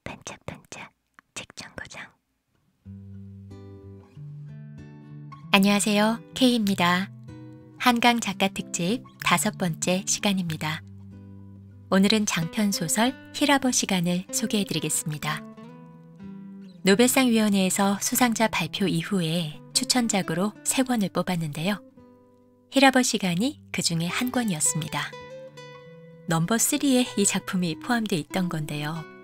반짝반짝 책정거장. 안녕하세요. K입니다. 한강 작가 특집 5번째 시간입니다. 오늘은 장편소설 히라버 시간을 소개해드리겠습니다. 노벨상위원회에서 수상자 발표 이후에 추천작으로 3권을 뽑았는데요. 히라버 시간이 그 중에 한 권이었습니다. 넘버 3에 이 작품이 포함되어 있던 건데요.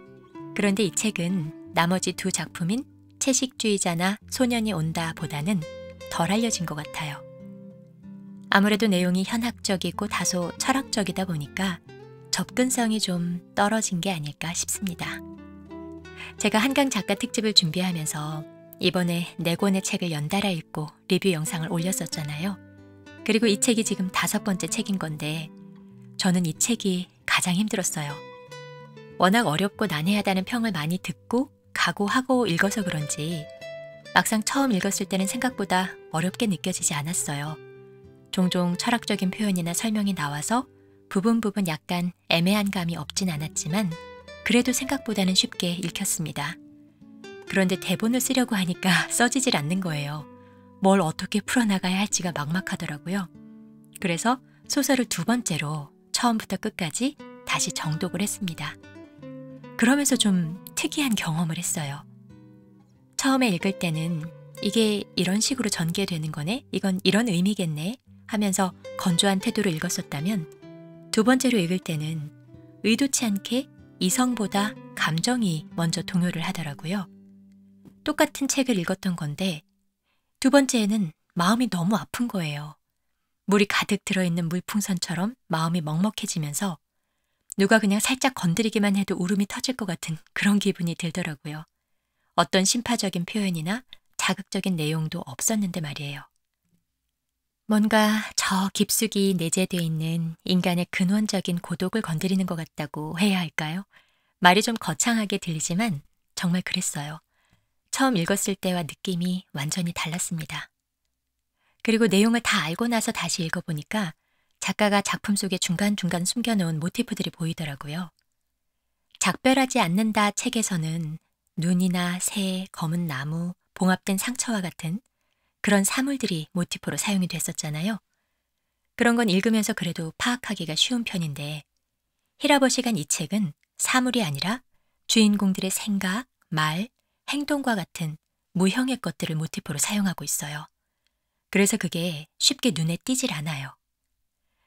그런데 이 책은 나머지 2 작품인 채식주의자나 소년이 온다 보다는 덜 알려진 것 같아요. 아무래도 내용이 현학적이고 다소 철학적이다 보니까 접근성이 좀 떨어진 게 아닐까 싶습니다. 제가 한강 작가 특집을 준비하면서 이번에 4권의 책을 연달아 읽고 리뷰 영상을 올렸었잖아요. 그리고 이 책이 지금 5번째 책인 건데 저는 이 책이 가장 힘들었어요. 워낙 어렵고 난해하다는 평을 많이 듣고 각오하고 읽어서 그런지 막상 처음 읽었을 때는 생각보다 어렵게 느껴지지 않았어요. 종종 철학적인 표현이나 설명이 나와서 부분 약간 애매한 감이 없진 않았지만 그래도 생각보다는 쉽게 읽혔습니다. 그런데 대본을 쓰려고 하니까 써지질 않는 거예요. 뭘 어떻게 풀어나가야 할지가 막막하더라고요. 그래서 소설을 2번째로 처음부터 끝까지 다시 정독을 했습니다. 그러면서 좀 특이한 경험을 했어요. 처음에 읽을 때는 이게 이런 식으로 전개되는 거네? 이건 이런 의미겠네? 하면서 건조한 태도로 읽었었다면 2번째로 읽을 때는 의도치 않게 이성보다 감정이 먼저 동요를 하더라고요. 똑같은 책을 읽었던 건데 2번째에는 마음이 너무 아픈 거예요. 물이 가득 들어있는 물풍선처럼 마음이 먹먹해지면서 누가 그냥 살짝 건드리기만 해도 울음이 터질 것 같은 그런 기분이 들더라고요. 어떤 심파적인 표현이나 자극적인 내용도 없었는데 말이에요. 뭔가 저 깊숙이 내재되어 있는 인간의 근원적인 고독을 건드리는 것 같다고 해야 할까요? 말이 좀 거창하게 들리지만 정말 그랬어요. 처음 읽었을 때와 느낌이 완전히 달랐습니다. 그리고 내용을 다 알고 나서 다시 읽어보니까 작가가 작품 속에 중간중간 숨겨놓은 모티프들이 보이더라고요. 작별하지 않는다 책에서는 눈이나 새, 검은 나무, 봉합된 상처와 같은 그런 사물들이 모티프로 사용이 됐었잖아요. 그런 건 읽으면서 그래도 파악하기가 쉬운 편인데 히라버 시간 이 책은 사물이 아니라 주인공들의 생각, 말, 행동과 같은 무형의 것들을 모티프로 사용하고 있어요. 그래서 그게 쉽게 눈에 띄질 않아요.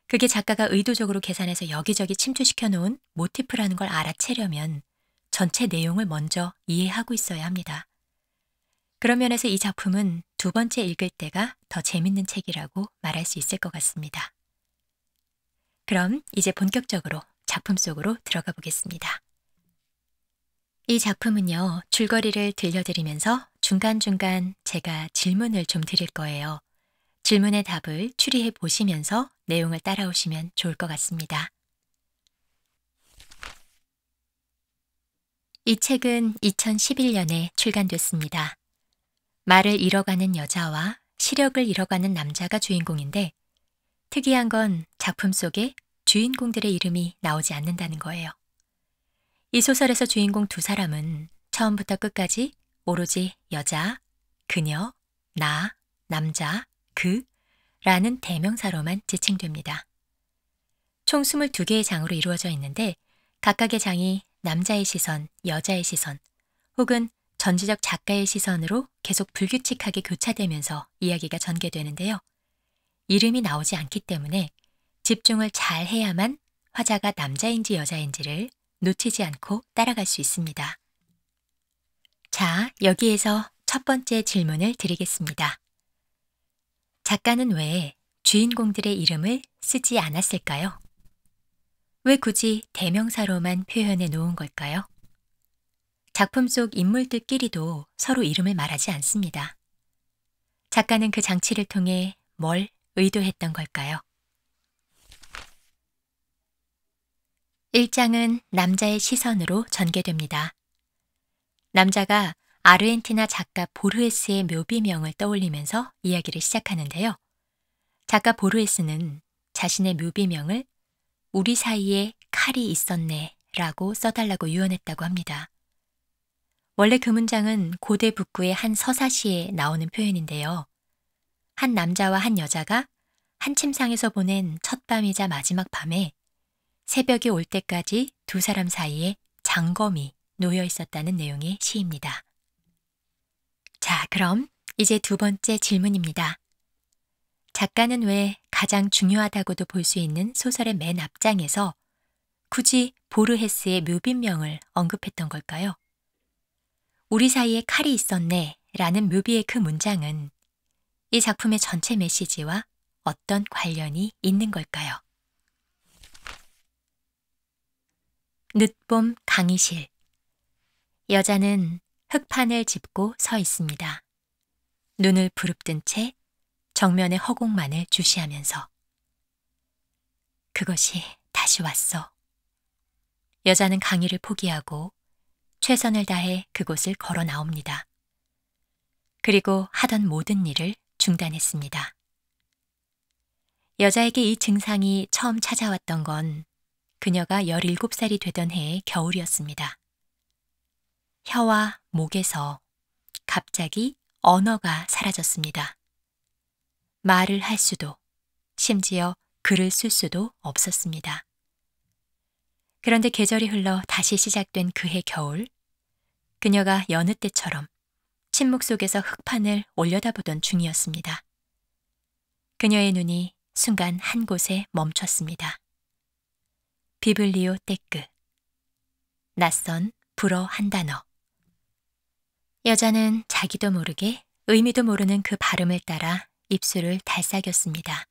그게 작가가 의도적으로 계산해서 여기저기 침투시켜 놓은 모티프라는 걸 알아채려면 전체 내용을 먼저 이해하고 있어야 합니다. 그런 면에서 이 작품은 2번째 읽을 때가 더 재밌는 책이라고 말할 수 있을 것 같습니다. 그럼 이제 본격적으로 작품 속으로 들어가 보겠습니다. 이 작품은요, 줄거리를 들려드리면서 중간중간 제가 질문을 좀 드릴 거예요. 질문의 답을 추리해 보시면서 내용을 따라오시면 좋을 것 같습니다. 이 책은 2011년에 출간됐습니다. 말을 잃어가는 여자와 시력을 잃어가는 남자가 주인공인데 특이한 건 작품 속에 주인공들의 이름이 나오지 않는다는 거예요. 이 소설에서 주인공 2사람은 처음부터 끝까지 오로지 여자, 그녀, 나, 남자, 그 라는 대명사로만 지칭됩니다. 총 22개의 장으로 이루어져 있는데 각각의 장이 남자의 시선, 여자의 시선 혹은 전지적 작가의 시선으로 계속 불규칙하게 교차되면서 이야기가 전개되는데요. 이름이 나오지 않기 때문에 집중을 잘 해야만 화자가 남자인지 여자인지를 놓치지 않고 따라갈 수 있습니다. 자, 여기에서 첫 번째 질문을 드리겠습니다. 작가는 왜 주인공들의 이름을 쓰지 않았을까요? 왜 굳이 대명사로만 표현해 놓은 걸까요? 작품 속 인물들끼리도 서로 이름을 말하지 않습니다. 작가는 그 장치를 통해 뭘 의도했던 걸까요? 1장은 남자의 시선으로 전개됩니다. 남자가 아르헨티나 작가 보르헤스의 묘비명을 떠올리면서 이야기를 시작하는데요. 작가 보르헤스는 자신의 묘비명을 우리 사이에 칼이 있었네 라고 써달라고 유언했다고 합니다. 원래 그 문장은 고대 북구의 한 서사시에 나오는 표현인데요. 한 남자와 한 여자가 한 침상에서 보낸 첫 밤이자 마지막 밤에 새벽이 올 때까지 두 사람 사이에 장검이 놓여 있었다는 내용의 시입니다. 자, 그럼 이제 두 번째 질문입니다. 작가는 왜 가장 중요하다고도 볼 수 있는 소설의 맨 앞장에서 굳이 보르헤스의 묘비명을 언급했던 걸까요? 우리 사이에 칼이 있었네 라는 묘비의 그 문장은 이 작품의 전체 메시지와 어떤 관련이 있는 걸까요? 늦봄 강의실. 여자는 흙판을 짚고 서 있습니다. 눈을 부릅뜬 채 정면의 허공만을 주시하면서. 그것이 다시 왔어. 여자는 강의를 포기하고 최선을 다해 그곳을 걸어 나옵니다. 그리고 하던 모든 일을 중단했습니다. 여자에게 이 증상이 처음 찾아왔던 건 그녀가 17살이 되던 해의 겨울이었습니다. 혀와 목에서 갑자기 언어가 사라졌습니다. 말을 할 수도, 심지어 글을 쓸 수도 없었습니다. 그런데 계절이 흘러 다시 시작된 그해 겨울, 그녀가 여느 때처럼 침묵 속에서 흙판을 올려다보던 중이었습니다. 그녀의 눈이 순간 한 곳에 멈췄습니다. 비블리오 테크. 낯선 불어 한 단어. 여자는 자기도 모르게 의미도 모르는 그 발음을 따라 입술을 달싹였습니다.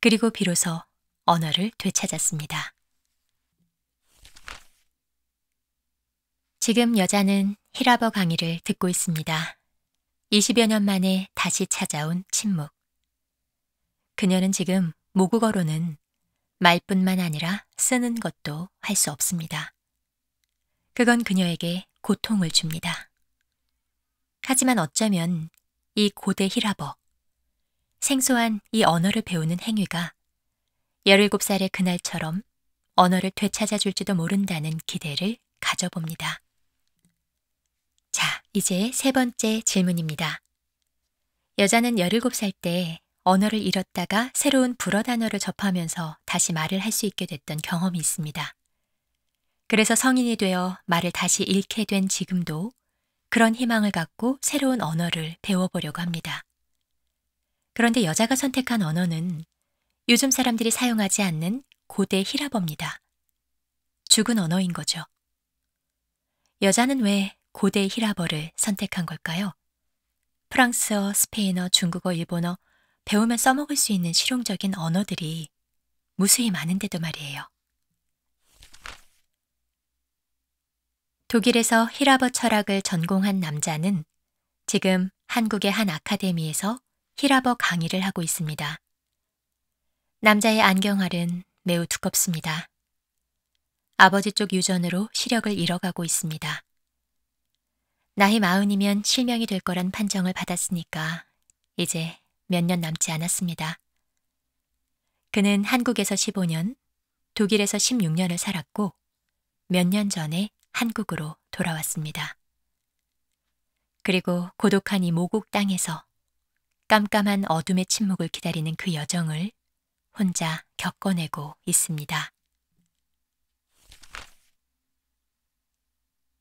그리고 비로소 언어를 되찾았습니다. 지금 여자는 히라버 강의를 듣고 있습니다. 20여 년 만에 다시 찾아온 침묵. 그녀는 지금 모국어로는 말뿐만 아니라 쓰는 것도 할 수 없습니다. 그건 그녀에게 고통을 줍니다. 하지만 어쩌면 이 고대 히라버, 생소한 이 언어를 배우는 행위가 17살의 그날처럼 언어를 되찾아줄지도 모른다는 기대를 가져봅니다. 자, 이제 세 번째 질문입니다. 여자는 17살 때 언어를 잃었다가 새로운 불어 단어를 접하면서 다시 말을 할 수 있게 됐던 경험이 있습니다. 그래서 성인이 되어 말을 다시 잃게 된 지금도 그런 희망을 갖고 새로운 언어를 배워보려고 합니다. 그런데 여자가 선택한 언어는 요즘 사람들이 사용하지 않는 고대 히라버입니다. 죽은 언어인 거죠. 여자는 왜 고대 히라버를 선택한 걸까요? 프랑스어, 스페인어, 중국어, 일본어 배우면 써먹을 수 있는 실용적인 언어들이 무수히 많은데도 말이에요. 독일에서 히라버 철학을 전공한 남자는 지금 한국의 한 아카데미에서 히라버 강의를 하고 있습니다. 남자의 안경알은 매우 두껍습니다. 아버지 쪽 유전으로 시력을 잃어가고 있습니다. 나이 40이면 실명이 될 거란 판정을 받았으니까 이제 몇 년 남지 않았습니다. 그는 한국에서 15년, 독일에서 16년을 살았고 몇 년 전에 한국으로 돌아왔습니다. 그리고 고독한 이 모국 땅에서 깜깜한 어둠의 침묵을 기다리는 그 여정을 혼자 겪어내고 있습니다.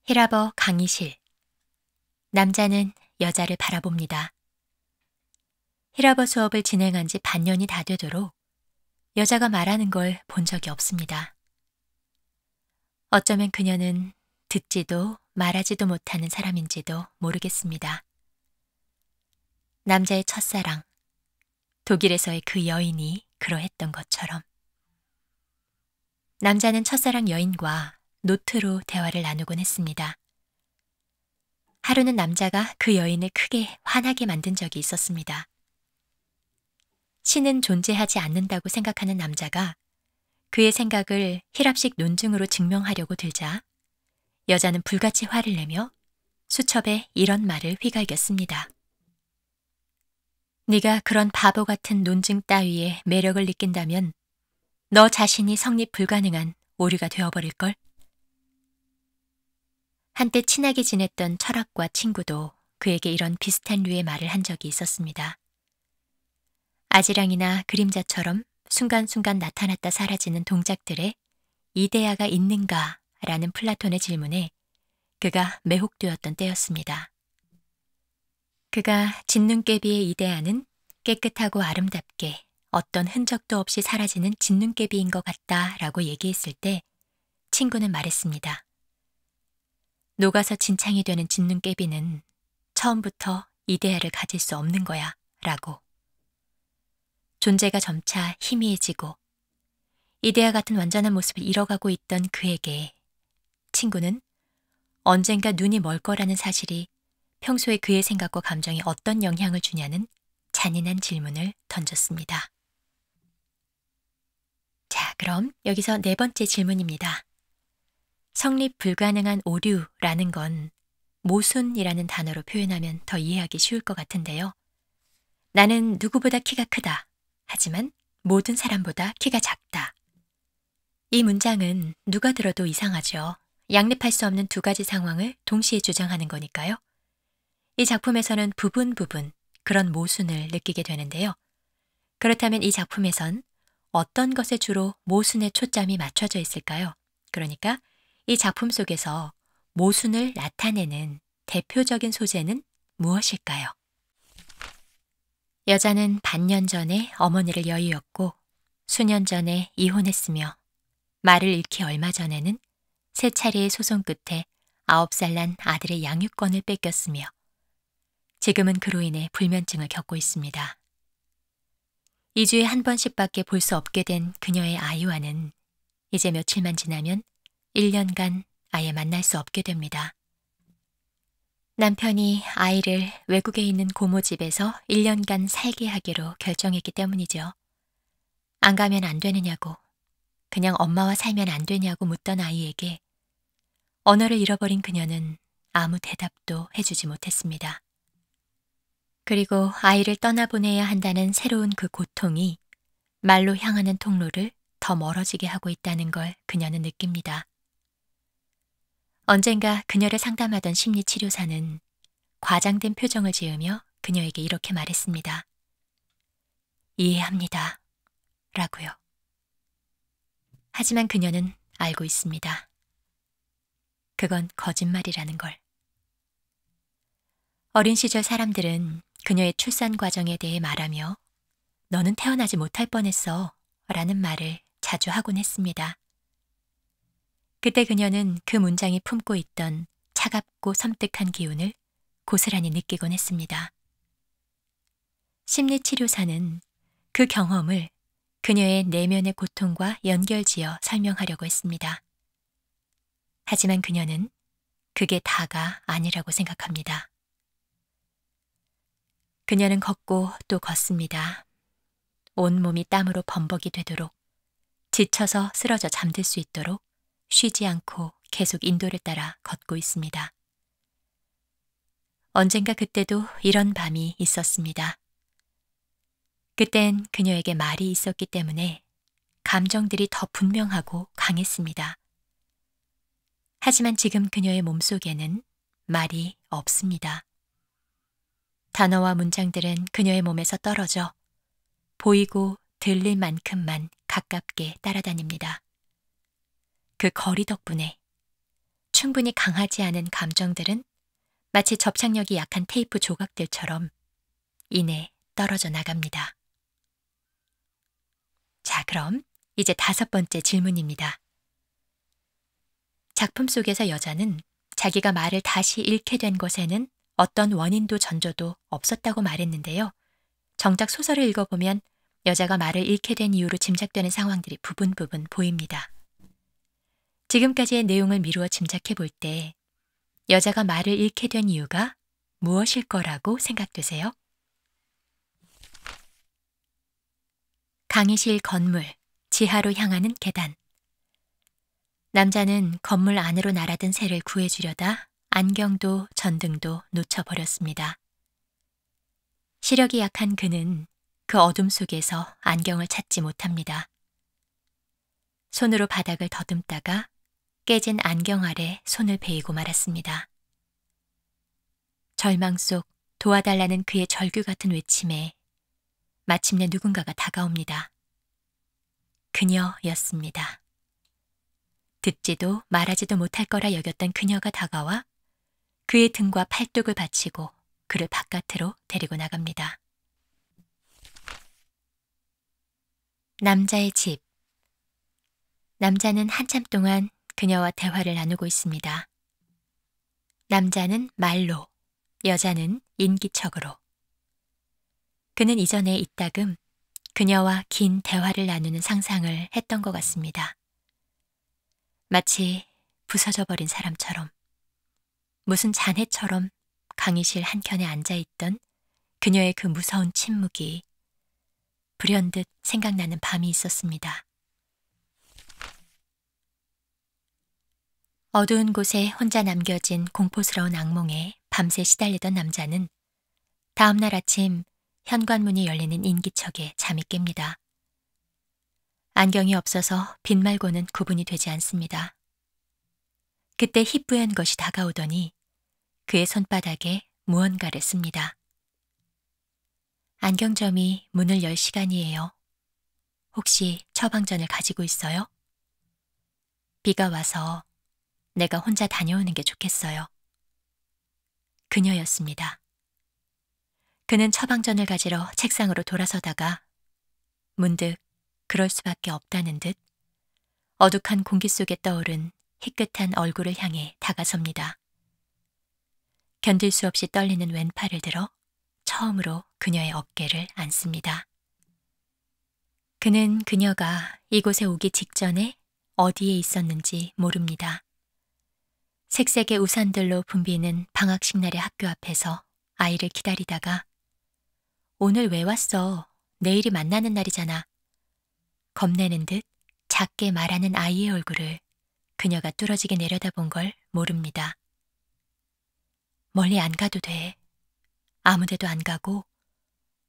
히라버 강의실. 남자는 여자를 바라봅니다. 히라버 수업을 진행한 지 반년이 다 되도록 여자가 말하는 걸 본 적이 없습니다. 어쩌면 그녀는 듣지도 말하지도 못하는 사람인지도 모르겠습니다. 남자의 첫사랑, 독일에서의 그 여인이 그러했던 것처럼. 남자는 첫사랑 여인과 노트로 대화를 나누곤 했습니다. 하루는 남자가 그 여인을 크게 화나게 만든 적이 있었습니다. 신은 존재하지 않는다고 생각하는 남자가 그의 생각을 히랍식 논증으로 증명하려고 들자 여자는 불같이 화를 내며 수첩에 이런 말을 휘갈겼습니다. 네가 그런 바보 같은 논증 따위에 매력을 느낀다면 너 자신이 성립 불가능한 오류가 되어버릴걸? 한때 친하게 지냈던 철학과 친구도 그에게 이런 비슷한 류의 말을 한 적이 있었습니다. 아지랑이나 그림자처럼 순간순간 나타났다 사라지는 동작들에 이데아가 있는가? 라는 플라톤의 질문에 그가 매혹되었던 때였습니다. 그가 진눈깨비의 이데아는 깨끗하고 아름답게 어떤 흔적도 없이 사라지는 진눈깨비인 것 같다라고 얘기했을 때 친구는 말했습니다. 녹아서 진창이 되는 진눈깨비는 처음부터 이데아를 가질 수 없는 거야 라고. 존재가 점차 희미해지고 이데아 같은 완전한 모습을 잃어가고 있던 그에게 친구는 언젠가 눈이 멀 거라는 사실이 평소에 그의 생각과 감정에 어떤 영향을 주냐는 잔인한 질문을 던졌습니다. 자, 그럼 여기서 네 번째 질문입니다. 성립 불가능한 오류라는 건 모순이라는 단어로 표현하면 더 이해하기 쉬울 것 같은데요. 나는 누구보다 키가 크다. 하지만 모든 사람보다 키가 작다. 이 문장은 누가 들어도 이상하죠. 양립할 수 없는 두 가지 상황을 동시에 주장하는 거니까요. 이 작품에서는 부분 그런 모순을 느끼게 되는데요. 그렇다면 이 작품에선 어떤 것에 주로 모순의 초점이 맞춰져 있을까요? 그러니까 이 작품 속에서 모순을 나타내는 대표적인 소재는 무엇일까요? 여자는 반년 전에 어머니를 여의었고 수년 전에 이혼했으며 말을 잃기 얼마 전에는 세 차례의 소송 끝에 9살 난 아들의 양육권을 뺏겼으며 지금은 그로 인해 불면증을 겪고 있습니다. 2주에 한 번씩밖에 볼 수 없게 된 그녀의 아이와는 이제 며칠만 지나면 1년간 아예 만날 수 없게 됩니다. 남편이 아이를 외국에 있는 고모 집에서 1년간 살게 하기로 결정했기 때문이죠. 안 가면 안 되느냐고, 그냥 엄마와 살면 안 되냐고 묻던 아이에게 언어를 잃어버린 그녀는 아무 대답도 해주지 못했습니다. 그리고 아이를 떠나보내야 한다는 새로운 그 고통이 말로 향하는 통로를 더 멀어지게 하고 있다는 걸 그녀는 느낍니다. 언젠가 그녀를 상담하던 심리치료사는 과장된 표정을 지으며 그녀에게 이렇게 말했습니다. 이해합니다. 라고요. 하지만 그녀는 알고 있습니다. 그건 거짓말이라는 걸. 어린 시절 사람들은 그녀의 출산 과정에 대해 말하며 너는 태어나지 못할 뻔했어 라는 말을 자주 하곤 했습니다. 그때 그녀는 그 문장이 품고 있던 차갑고 섬뜩한 기운을 고스란히 느끼곤 했습니다. 심리치료사는 그 경험을 그녀의 내면의 고통과 연결지어 설명하려고 했습니다. 하지만 그녀는 그게 다가 아니라고 생각합니다. 그녀는 걷고 또 걷습니다. 온몸이 땀으로 범벅이 되도록, 지쳐서 쓰러져 잠들 수 있도록 쉬지 않고 계속 인도를 따라 걷고 있습니다. 언젠가 그때도 이런 밤이 있었습니다. 그땐 그녀에게 말이 있었기 때문에 감정들이 더 분명하고 강했습니다. 하지만 지금 그녀의 몸속에는 말이 없습니다. 단어와 문장들은 그녀의 몸에서 떨어져 보이고 들릴 만큼만 가깝게 따라다닙니다. 그 거리 덕분에 충분히 강하지 않은 감정들은 마치 접착력이 약한 테이프 조각들처럼 이내 떨어져 나갑니다. 자, 그럼 이제 5번째 질문입니다. 작품 속에서 여자는 자기가 말을 다시 잃게 된 것에는 어떤 원인도 전조도 없었다고 말했는데요. 정작 소설을 읽어보면 여자가 말을 잃게 된 이유로 짐작되는 상황들이 부분 보입니다. 지금까지의 내용을 미루어 짐작해 볼 때 여자가 말을 잃게 된 이유가 무엇일 거라고 생각되세요? 강의실 건물, 지하로 향하는 계단. 남자는 건물 안으로 날아든 새를 구해주려다 안경도 전등도 놓쳐버렸습니다. 시력이 약한 그는 그 어둠 속에서 안경을 찾지 못합니다. 손으로 바닥을 더듬다가 깨진 안경 아래 손을 베이고 말았습니다. 절망 속 도와달라는 그의 절규 같은 외침에 마침내 누군가가 다가옵니다. 그녀였습니다. 듣지도 말하지도 못할 거라 여겼던 그녀가 다가와 그의 등과 팔뚝을 받치고 그를 바깥으로 데리고 나갑니다. 남자의 집. 남자는 한참 동안 그녀와 대화를 나누고 있습니다. 남자는 말로, 여자는 인기척으로. 그는 이전에 이따금 그녀와 긴 대화를 나누는 상상을 했던 것 같습니다. 마치 부서져 버린 사람처럼, 무슨 잔해처럼 강의실 한켠에 앉아있던 그녀의 그 무서운 침묵이 불현듯 생각나는 밤이 있었습니다. 어두운 곳에 혼자 남겨진 공포스러운 악몽에 밤새 시달리던 남자는 다음날 아침 현관문이 열리는 인기척에 잠이 깹니다. 안경이 없어서 빛 말고는 구분이 되지 않습니다. 그때 희뿌연 것이 다가오더니 그의 손바닥에 무언가를 씁니다. 안경점이 문을 열 시간이에요. 혹시 처방전을 가지고 있어요? 비가 와서 내가 혼자 다녀오는 게 좋겠어요. 그녀였습니다. 그는 처방전을 가지러 책상으로 돌아서다가 문득 그럴 수밖에 없다는 듯 어둑한 공기 속에 떠오른 희끗한 얼굴을 향해 다가섭니다. 견딜 수 없이 떨리는 왼팔을 들어 처음으로 그녀의 어깨를 안습니다. 그는 그녀가 이곳에 오기 직전에 어디에 있었는지 모릅니다. 색색의 우산들로 붐비는 방학식 날의 학교 앞에서 아이를 기다리다가 오늘 왜 왔어? 내일이 만나는 날이잖아. 겁내는 듯 작게 말하는 아이의 얼굴을 그녀가 뚫어지게 내려다본 걸 모릅니다. 멀리 안 가도 돼. 아무데도 안 가고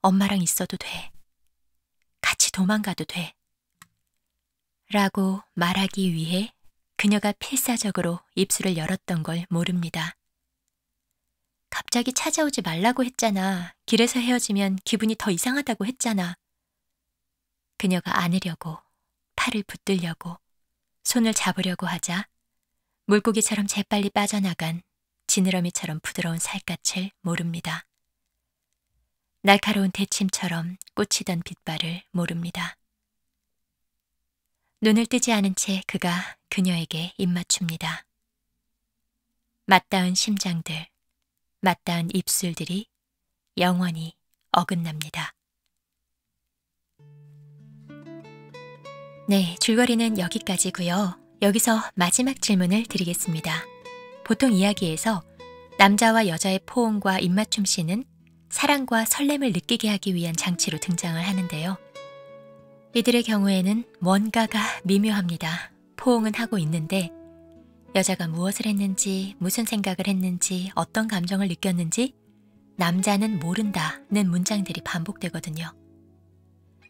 엄마랑 있어도 돼. 같이 도망가도 돼. 라고 말하기 위해 그녀가 필사적으로 입술을 열었던 걸 모릅니다. 갑자기 찾아오지 말라고 했잖아. 길에서 헤어지면 기분이 더 이상하다고 했잖아. 그녀가 안으려고, 팔을 붙들려고, 손을 잡으려고 하자 물고기처럼 재빨리 빠져나간 지느러미처럼 부드러운 살갗을 모릅니다. 날카로운 대침처럼 꽂히던 빗발을 모릅니다. 눈을 뜨지 않은 채 그가 그녀에게 입맞춥니다. 맞닿은 심장들, 맞닿은 입술들이 영원히 어긋납니다. 네, 줄거리는 여기까지고요. 여기서 마지막 질문을 드리겠습니다. 보통 이야기에서 남자와 여자의 포옹과 입맞춤 씬은 사랑과 설렘을 느끼게 하기 위한 장치로 등장을 하는데요. 이들의 경우에는 뭔가가 미묘합니다. 포옹은 하고 있는데 여자가 무엇을 했는지, 무슨 생각을 했는지, 어떤 감정을 느꼈는지 남자는 모른다는 문장들이 반복되거든요.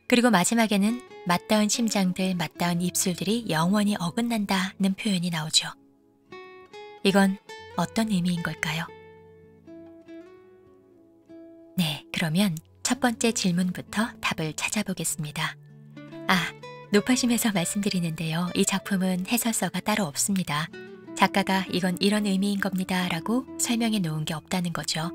그리고 마지막에는 맞닿은 심장들, 맞닿은 입술들이 영원히 어긋난다는 표현이 나오죠. 이건 어떤 의미인 걸까요? 네, 그러면 첫 번째 질문부터 답을 찾아보겠습니다. 높아심에서 말씀드리는데요. 이 작품은 해설서가 따로 없습니다. 작가가 이건 이런 의미인 겁니다 라고 설명해 놓은 게 없다는 거죠.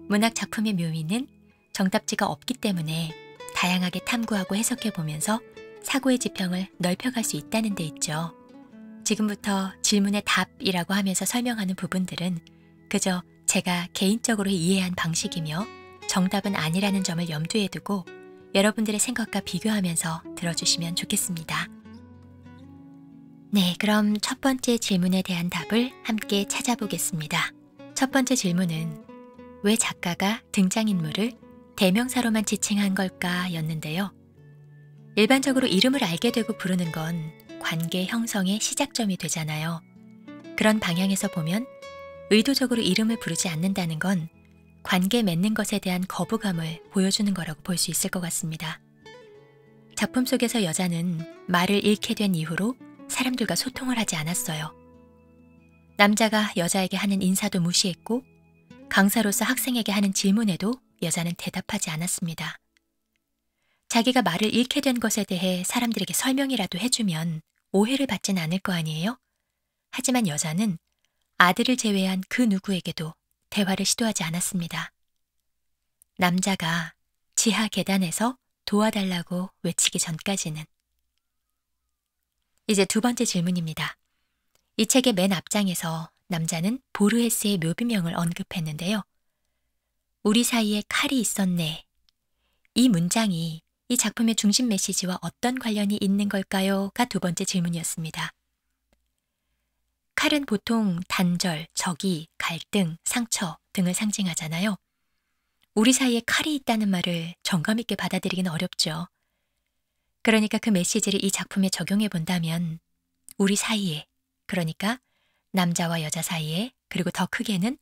문학 작품의 묘미는 정답지가 없기 때문에 다양하게 탐구하고 해석해 보면서 사고의 지평을 넓혀갈 수 있다는 데 있죠. 지금부터 질문의 답이라고 하면서 설명하는 부분들은 그저 제가 개인적으로 이해한 방식이며 정답은 아니라는 점을 염두에 두고 여러분들의 생각과 비교하면서 들어주시면 좋겠습니다. 네, 그럼 첫 번째 질문에 대한 답을 함께 찾아보겠습니다. 첫 번째 질문은 왜 작가가 등장인물을 대명사로만 지칭한 걸까 였는데요. 일반적으로 이름을 알게 되고 부르는 건 관계 형성의 시작점이 되잖아요. 그런 방향에서 보면 의도적으로 이름을 부르지 않는다는 건 관계 맺는 것에 대한 거부감을 보여주는 거라고 볼 수 있을 것 같습니다. 작품 속에서 여자는 말을 잃게 된 이후로 사람들과 소통을 하지 않았어요. 남자가 여자에게 하는 인사도 무시했고 강사로서 학생에게 하는 질문에도 여자는 대답하지 않았습니다. 자기가 말을 잃게 된 것에 대해 사람들에게 설명이라도 해주면 오해를 받진 않을 거 아니에요? 하지만 여자는 아들을 제외한 그 누구에게도 대화를 시도하지 않았습니다. 남자가 지하 계단에서 도와달라고 외치기 전까지는. 이제 두 번째 질문입니다. 이 책의 맨 앞장에서 남자는 보르헤스의 묘비명을 언급했는데요. 우리 사이에 칼이 있었네. 이 문장이 이 작품의 중심 메시지와 어떤 관련이 있는 걸까요? 가 두 번째 질문이었습니다. 칼은 보통 단절, 적이, 갈등, 상처 등을 상징하잖아요. 우리 사이에 칼이 있다는 말을 정감 있게 받아들이기는 어렵죠. 그러니까 그 메시지를 이 작품에 적용해 본다면 우리 사이에, 그러니까 남자와 여자 사이에, 그리고 더 크게는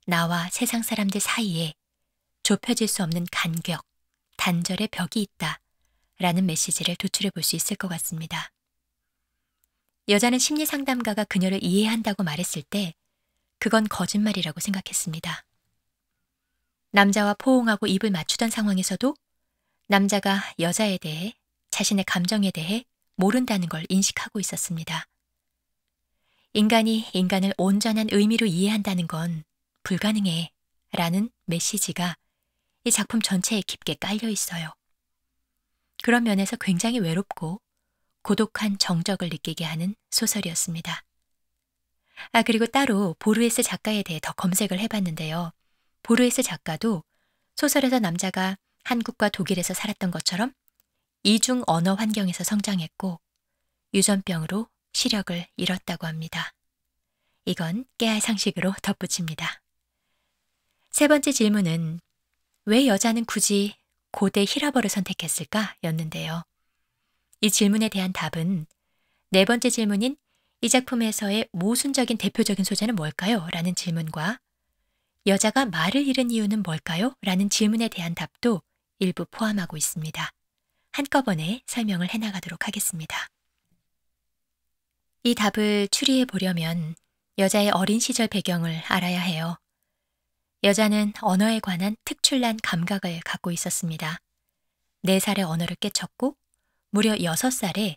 나와 세상 사람들 사이에 좁혀질 수 없는 간격, 단절의 벽이 있다 라는 메시지를 도출해 볼 수 있을 것 같습니다. 여자는 심리상담가가 그녀를 이해한다고 말했을 때 그건 거짓말이라고 생각했습니다. 남자와 포옹하고 입을 맞추던 상황에서도 남자가 여자에 대해, 자신의 감정에 대해 모른다는 걸 인식하고 있었습니다. 인간이 인간을 온전한 의미로 이해한다는 건 불가능해 라는 메시지가 이 작품 전체에 깊게 깔려 있어요. 그런 면에서 굉장히 외롭고 고독한 정적을 느끼게 하는 소설이었습니다. 그리고 따로 보르헤스 작가에 대해 더 검색을 해봤는데요. 보르헤스 작가도 소설에서 남자가 한국과 독일에서 살았던 것처럼 이중 언어 환경에서 성장했고 유전병으로 시력을 잃었다고 합니다. 이건 깨알 상식으로 덧붙입니다. 세 번째 질문은 왜 여자는 굳이 고대 히라버를 선택했을까? 였는데요. 이 질문에 대한 답은 네 번째 질문인 이 작품에서의 모순적인 대표적인 소재는 뭘까요? 라는 질문과 여자가 말을 잃은 이유는 뭘까요? 라는 질문에 대한 답도 일부 포함하고 있습니다. 한꺼번에 설명을 해나가도록 하겠습니다. 이 답을 추리해 보려면 여자의 어린 시절 배경을 알아야 해요. 여자는 언어에 관한 특출난 감각을 갖고 있었습니다. 4살에 언어를 깨쳤고 무려 6살에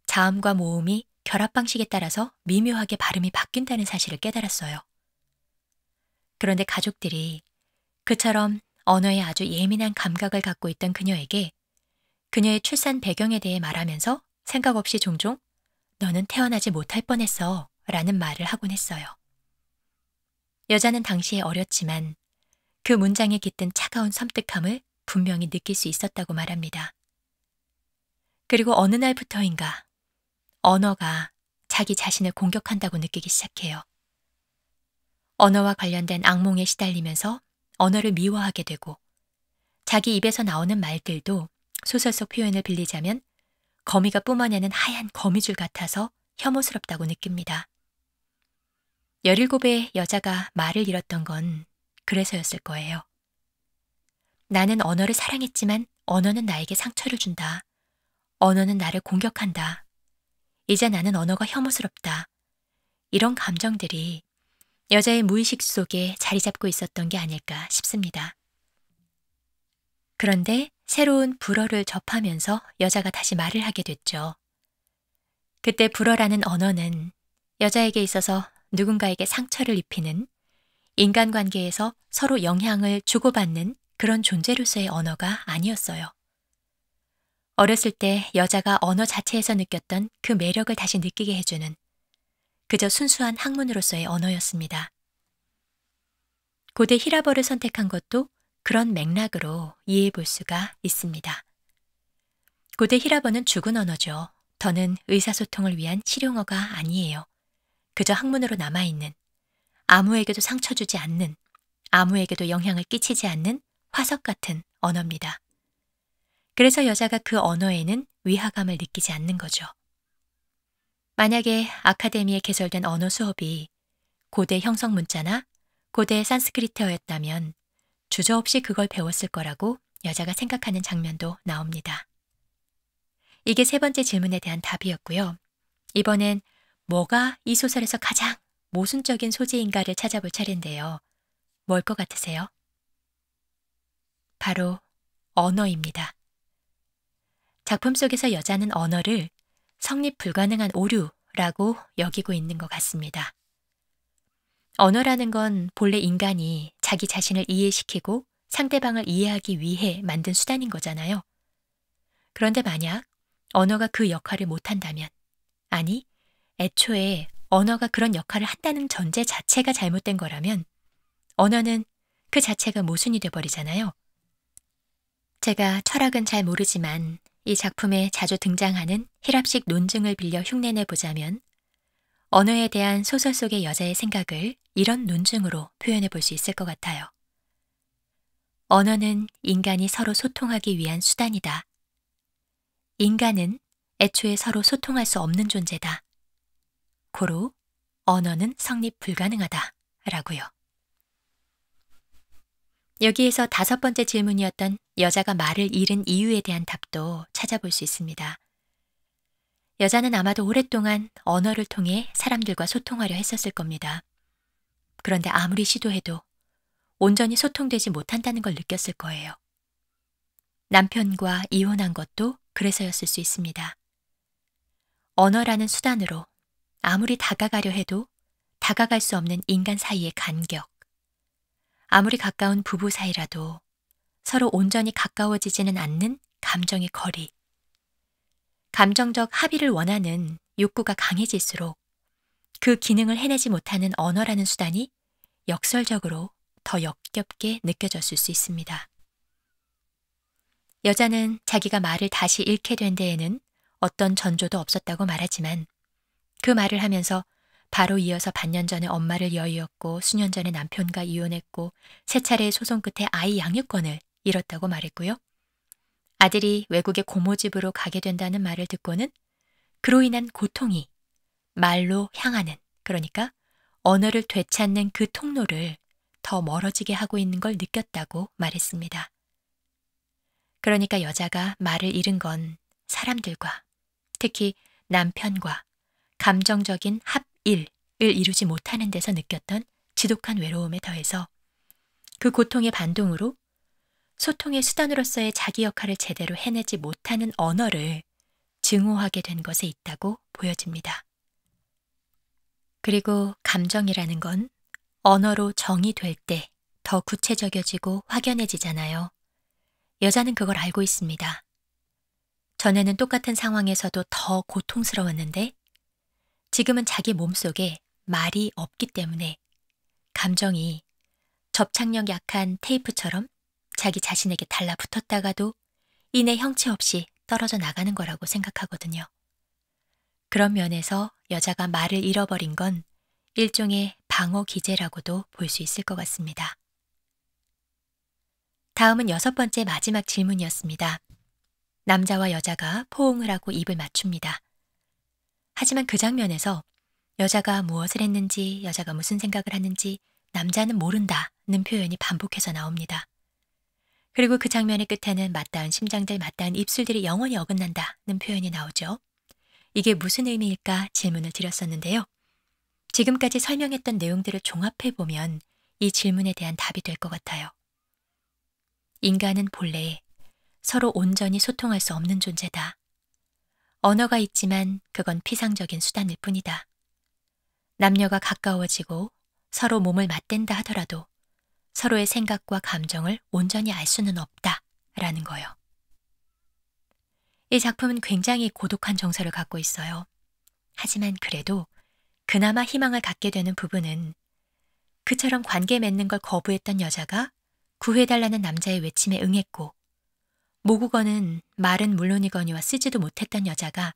자음과 모음이 결합 방식에 따라서 미묘하게 발음이 바뀐다는 사실을 깨달았어요. 그런데 가족들이 그처럼 언어에 아주 예민한 감각을 갖고 있던 그녀에게 그녀의 출산 배경에 대해 말하면서 생각 없이 종종 너는 태어나지 못할 뻔했어 라는 말을 하곤 했어요. 여자는 당시에 어렸지만 그 문장에 깃든 차가운 섬뜩함을 분명히 느낄 수 있었다고 말합니다. 그리고 어느 날부터인가 언어가 자기 자신을 공격한다고 느끼기 시작해요. 언어와 관련된 악몽에 시달리면서 언어를 미워하게 되고 자기 입에서 나오는 말들도 소설 속 표현을 빌리자면 거미가 뿜어내는 하얀 거미줄 같아서 혐오스럽다고 느낍니다. 17의 여자가 말을 잃었던 건 그래서였을 거예요. 나는 언어를 사랑했지만 언어는 나에게 상처를 준다. 언어는 나를 공격한다. 이제 나는 언어가 혐오스럽다. 이런 감정들이 여자의 무의식 속에 자리 잡고 있었던 게 아닐까 싶습니다. 그런데 새로운 불어를 접하면서 여자가 다시 말을 하게 됐죠. 그때 불어라는 언어는 여자에게 있어서 누군가에게 상처를 입히는 인간관계에서 서로 영향을 주고받는 그런 존재로서의 언어가 아니었어요. 어렸을 때 여자가 언어 자체에서 느꼈던 그 매력을 다시 느끼게 해주는 그저 순수한 학문으로서의 언어였습니다. 고대 히라버를 선택한 것도 그런 맥락으로 이해해 볼 수가 있습니다. 고대 히라버는 죽은 언어죠. 더는 의사소통을 위한 실용어가 아니에요. 그저 학문으로 남아있는, 아무에게도 상처 주지 않는, 아무에게도 영향을 끼치지 않는 화석 같은 언어입니다. 그래서 여자가 그 언어에는 위화감을 느끼지 않는 거죠. 만약에 아카데미에 개설된 언어 수업이 고대 형성 문자나 고대 산스크리트어였다면 주저없이 그걸 배웠을 거라고 여자가 생각하는 장면도 나옵니다. 이게 세 번째 질문에 대한 답이었고요. 이번엔 뭐가 이 소설에서 가장 모순적인 소재인가를 찾아볼 차례인데요. 뭘 것 같으세요? 바로 언어입니다. 작품 속에서 여자는 언어를 성립 불가능한 오류라고 여기고 있는 것 같습니다. 언어라는 건 본래 인간이 자기 자신을 이해시키고 상대방을 이해하기 위해 만든 수단인 거잖아요. 그런데 만약 언어가 그 역할을 못한다면, 아니, 애초에 언어가 그런 역할을 한다는 전제 자체가 잘못된 거라면 언어는 그 자체가 모순이 돼버리잖아요. 제가 철학은 잘 모르지만 이 작품에 자주 등장하는 히랍식 논증을 빌려 흉내내 보자면 언어에 대한 소설 속의 여자의 생각을 이런 논증으로 표현해 볼 수 있을 것 같아요. 언어는 인간이 서로 소통하기 위한 수단이다. 인간은 애초에 서로 소통할 수 없는 존재다. 고로 언어는 성립 불가능하다. 라고요. 여기에서 5번째 질문이었던 여자가 말을 잃은 이유에 대한 답도 찾아볼 수 있습니다. 여자는 아마도 오랫동안 언어를 통해 사람들과 소통하려 했었을 겁니다. 그런데 아무리 시도해도 온전히 소통되지 못한다는 걸 느꼈을 거예요. 남편과 이혼한 것도 그래서였을 수 있습니다. 언어라는 수단으로 아무리 다가가려 해도 다가갈 수 없는 인간 사이의 간격, 아무리 가까운 부부 사이라도 서로 온전히 가까워지지는 않는 감정의 거리, 감정적 합의를 원하는 욕구가 강해질수록 그 기능을 해내지 못하는 언어라는 수단이 역설적으로 더 역겹게 느껴졌을 수 있습니다. 여자는 자기가 말을 다시 잃게 된 데에는 어떤 전조도 없었다고 말하지만 그 말을 하면서 바로 이어서 반년 전에 엄마를 여의었고 수년 전에 남편과 이혼했고 3차례의 소송 끝에 아이 양육권을 잃었다고 말했고요. 아들이 외국의 고모집으로 가게 된다는 말을 듣고는 그로 인한 고통이 말로 향하는, 그러니까 언어를 되찾는 그 통로를 더 멀어지게 하고 있는 걸 느꼈다고 말했습니다. 그러니까 여자가 말을 잃은 건 사람들과, 특히 남편과 감정적인 합일을 이루지 못하는 데서 느꼈던 지독한 외로움에 더해서 그 고통의 반동으로 소통의 수단으로서의 자기 역할을 제대로 해내지 못하는 언어를 증오하게 된 것에 있다고 보여집니다. 그리고 감정이라는 건 언어로 정의될 때 더 구체적이어지고 확연해지잖아요. 여자는 그걸 알고 있습니다. 전에는 똑같은 상황에서도 더 고통스러웠는데 지금은 자기 몸속에 말이 없기 때문에 감정이 접착력 약한 테이프처럼 자기 자신에게 달라붙었다가도 이내 형체 없이 떨어져 나가는 거라고 생각하거든요. 그런 면에서 여자가 말을 잃어버린 건 일종의 방어 기제라고도 볼 수 있을 것 같습니다. 다음은 6번째 마지막 질문이었습니다. 남자와 여자가 포옹을 하고 입을 맞춥니다. 하지만 그 장면에서 여자가 무엇을 했는지, 여자가 무슨 생각을 하는지 남자는 모른다는 표현이 반복해서 나옵니다. 그리고 그 장면의 끝에는 맞닿은 심장들, 맞닿은 입술들이 영원히 어긋난다는 표현이 나오죠. 이게 무슨 의미일까 질문을 드렸었는데요. 지금까지 설명했던 내용들을 종합해보면 이 질문에 대한 답이 될 것 같아요. 인간은 본래 서로 온전히 소통할 수 없는 존재다. 언어가 있지만 그건 피상적인 수단일 뿐이다. 남녀가 가까워지고 서로 몸을 맞댄다 하더라도 서로의 생각과 감정을 온전히 알 수는 없다. 라는 거요. 이 작품은 굉장히 고독한 정서를 갖고 있어요. 하지만 그래도 그나마 희망을 갖게 되는 부분은 그처럼 관계 맺는 걸 거부했던 여자가 구해달라는 남자의 외침에 응했고 모국어는 말은 물론이거니와 쓰지도 못했던 여자가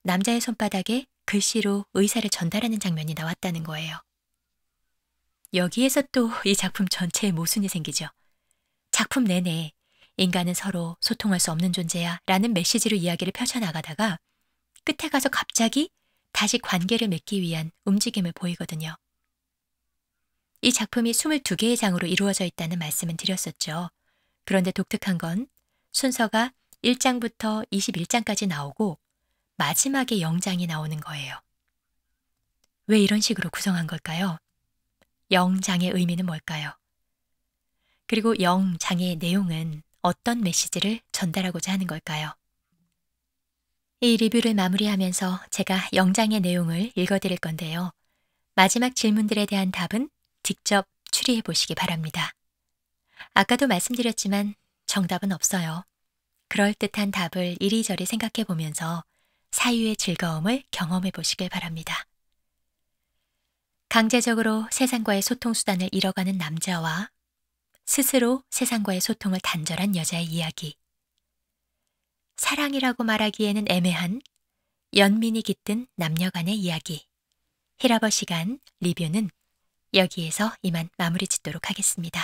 남자의 손바닥에 글씨로 의사를 전달하는 장면이 나왔다는 거예요. 여기에서 또 이 작품 전체에 모순이 생기죠. 작품 내내 인간은 서로 소통할 수 없는 존재야 라는 메시지로 이야기를 펼쳐나가다가 끝에 가서 갑자기 다시 관계를 맺기 위한 움직임을 보이거든요. 이 작품이 22개의 장으로 이루어져 있다는 말씀은 드렸었죠. 그런데 독특한 건 순서가 1장부터 21장까지 나오고 마지막에 0장이 나오는 거예요. 왜 이런 식으로 구성한 걸까요? 영장의 의미는 뭘까요? 그리고 영장의 내용은 어떤 메시지를 전달하고자 하는 걸까요? 이 리뷰를 마무리하면서 제가 영장의 내용을 읽어드릴 건데요. 마지막 질문들에 대한 답은 직접 추리해 보시기 바랍니다. 아까도 말씀드렸지만 정답은 없어요. 그럴듯한 답을 이리저리 생각해 보면서 사유의 즐거움을 경험해 보시길 바랍니다. 강제적으로 세상과의 소통 수단을 잃어가는 남자와 스스로 세상과의 소통을 단절한 여자의 이야기. 사랑이라고 말하기에는 애매한 연민이 깃든 남녀 간의 이야기. 히라버 시간 리뷰는 여기에서 이만 마무리 짓도록 하겠습니다.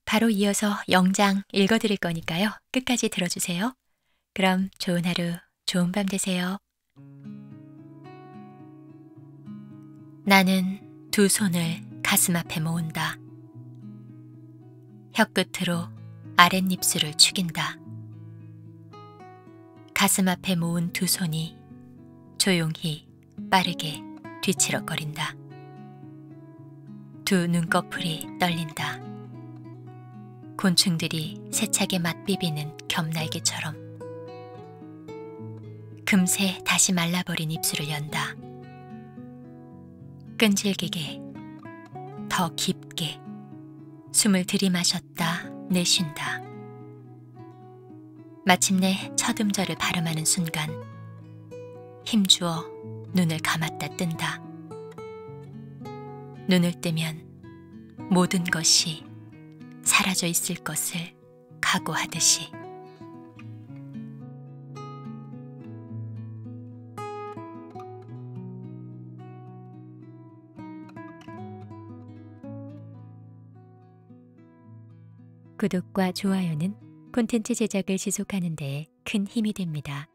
바로 이어서 영장 읽어드릴 거니까요. 끝까지 들어주세요. 그럼 좋은 하루, 좋은 밤 되세요. 나는 두 손을 가슴 앞에 모은다. 혀끝으로 아랫입술을 축인다. 가슴 앞에 모은 두 손이 조용히 빠르게 뒤치럭거린다. 두 눈꺼풀이 떨린다. 곤충들이 세차게 맛비비는 겹날개처럼 금세 다시 말라버린 입술을 연다. 끈질기게, 더 깊게 숨을 들이마셨다 내쉰다. 마침내 첫 음절을 발음하는 순간 힘주어 눈을 감았다 뜬다. 눈을 뜨면 모든 것이 사라져 있을 것을 각오하듯이. 구독과 좋아요는 콘텐츠 제작을 지속하는 데 큰 힘이 됩니다.